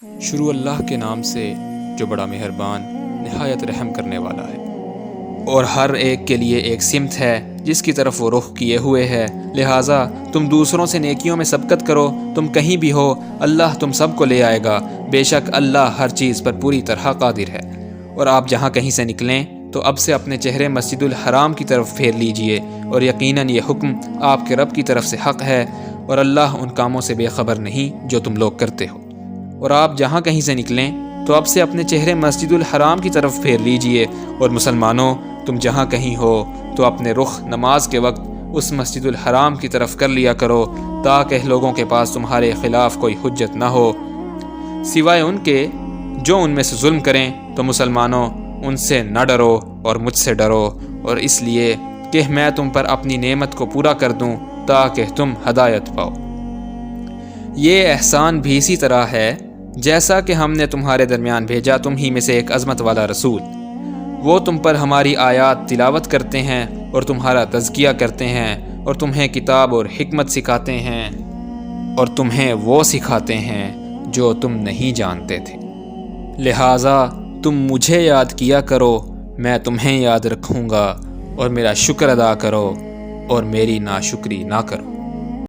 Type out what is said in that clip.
شروع اللہ کے نام سے جو بڑا مہربان نہایت رحم کرنے والا ہے۔ اور ہر ایک کے لیے ایک سمت ہے جس کی طرف وہ رخ کیے ہوئے ہے، لہٰذا تم دوسروں سے نیکیوں میں سبقت کرو، تم کہیں بھی ہو اللہ تم سب کو لے آئے گا، بے شک اللہ ہر چیز پر پوری طرح قادر ہے۔ اور آپ جہاں کہیں سے نکلیں تو اب سے اپنے چہرے مسجد الحرام کی طرف پھیر لیجئے، اور یقیناً یہ حکم آپ کے رب کی طرف سے حق ہے، اور اللہ ان کاموں سے بے خبر نہیں جو تم لوگ کرتے ہو۔ اور آپ جہاں کہیں سے نکلیں تو اب سے اپنے چہرے مسجد الحرام کی طرف پھیر لیجئے، اور مسلمانوں تم جہاں کہیں ہو تو اپنے رخ نماز کے وقت اس مسجد الحرام کی طرف کر لیا کرو، تاکہ لوگوں کے پاس تمہارے خلاف کوئی حجت نہ ہو سوائے ان کے جو ان میں سے ظلم کریں۔ تو مسلمانوں ان سے نہ ڈرو اور مجھ سے ڈرو، اور اس لیے کہ میں تم پر اپنی نعمت کو پورا کر دوں تاکہ تم ہدایت پاؤ۔ یہ احسان بھی اسی طرح ہے جیسا کہ ہم نے تمہارے درمیان بھیجا تم ہی میں سے ایک عظمت والا رسول، وہ تم پر ہماری آیات تلاوت کرتے ہیں اور تمہارا تزکیہ کرتے ہیں، اور تمہیں کتاب اور حکمت سکھاتے ہیں، اور تمہیں وہ سکھاتے ہیں جو تم نہیں جانتے تھے۔ لہٰذا تم مجھے یاد کیا کرو، میں تمہیں یاد رکھوں گا، اور میرا شکر ادا کرو اور میری ناشکری نہ کرو۔